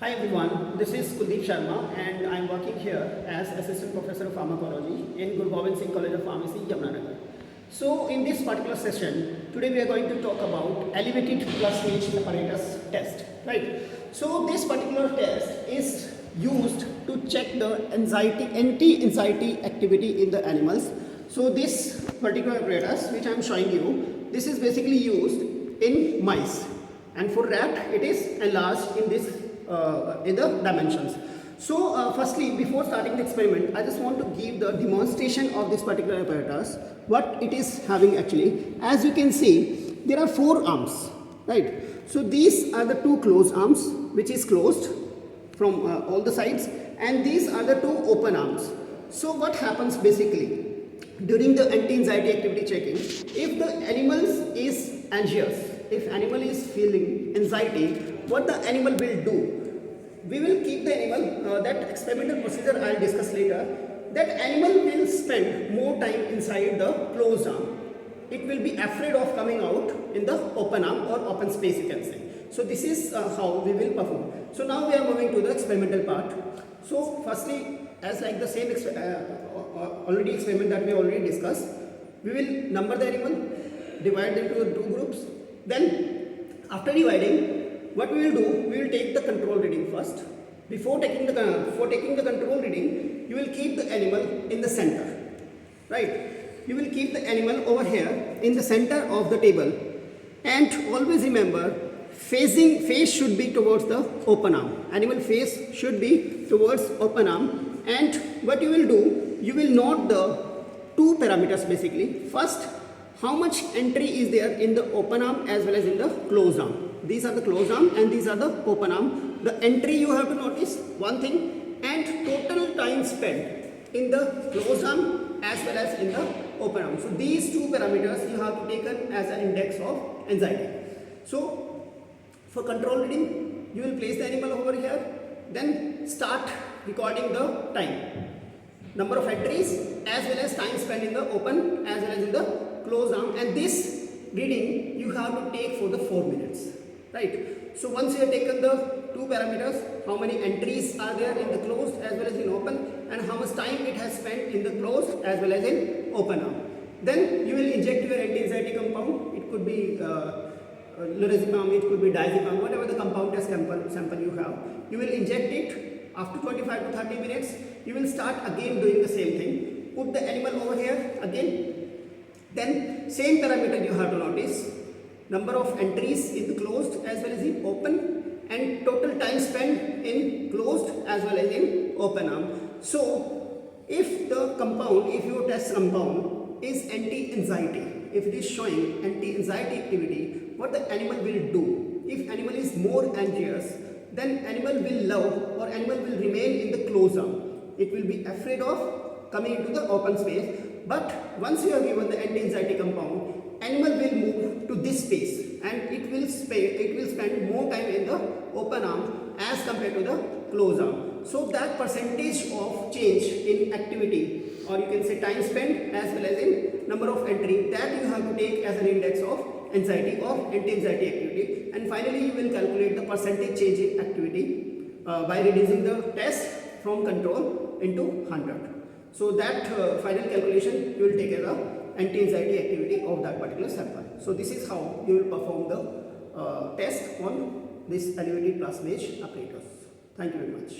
Hi everyone, this is Kuldeep Sharma and I am working here as Assistant Professor of Pharmacology in Guru Gobind Singh College of Pharmacy, Yamunanagar. So in this particular session, today we are going to talk about elevated plasmage apparatus test, right? So this particular test is used to check the anti-anxiety activity in the animals. So this particular apparatus which I am showing you, this is basically used in mice, and for rat it is enlarged in this in the dimensions. So firstly, before starting the experiment, I just want to give the demonstration of this particular apparatus, what it is having actually. As you can see, there are 4 arms, right? So these are the 2 closed arms which is closed from all the sides, and these are the 2 open arms. So what happens basically during the anti-anxiety activity checking, if the animal is anxious, if animal is feeling anxiety, what the animal will do? We will keep the animal, that experimental procedure I will discuss later, that animal will spend more time inside the closed arm. It will be afraid of coming out in the open arm or open space, you can say. So this is how we will perform. So now we are moving to the experimental part. So firstly, as like the same already experiment that we already discussed, we will number the animal, divide them into 2 groups. Then after dividing, what we will do, we will take the control reading first. Before taking the control reading, you will keep the animal in the center, right? You will keep the animal over here in the center of the table, and always remember, face should be towards the open arm. Animal face should be towards open arm. And what you will do, you will note the 2 parameters basically. First, how much entry is there in the open arm as well as in the closed arm. These are the closed arm and these are the open arm. The entry you have to notice one thing, and total time spent in the closed arm as well as in the open arm. So these 2 parameters you have to take as an index of anxiety. So for control reading, you will place the animal over here, then start recording the time, number of entries as well as time spent in the open as well as in the closed arm, and this reading you have to take for the 4 minutes, right? So once you have taken the 2 parameters, how many entries are there in the closed as well as in open, and how much time it has spent in the closed as well as in open arm, then you will inject your anti-anxiety compound. It could be lorazepam, it could be diazepam, whatever the compound test sample you have. You will inject it. After 25 to 30 minutes, you will start again doing the same thing. Put the animal over here again. Then same parameter you have to notice, number of entries in the closed as well as in open, and total time spent in closed as well as in open arm. So if the compound, if your test compound is anti-anxiety, if it is showing anti-anxiety activity, what the animal will do? If animal is more anxious, then animal will love or animal will remain in the closed arm. It will be afraid of coming into the open space. But once you have given the anti-anxiety compound, animal will move to this space and it will spend more time in the open arm as compared to the closed arm. So that percentage of change in activity, or you can say time spent as well as in number of entry, that you have to take as an index of anxiety or anti-anxiety activity. And finally you will calculate the percentage change in activity by reducing the test from control into 100. So that final calculation you will take as a anti-anxiety activity of that particular sample. So this is how you will perform the test on this elevated plasmage apparatus. Thank you very much.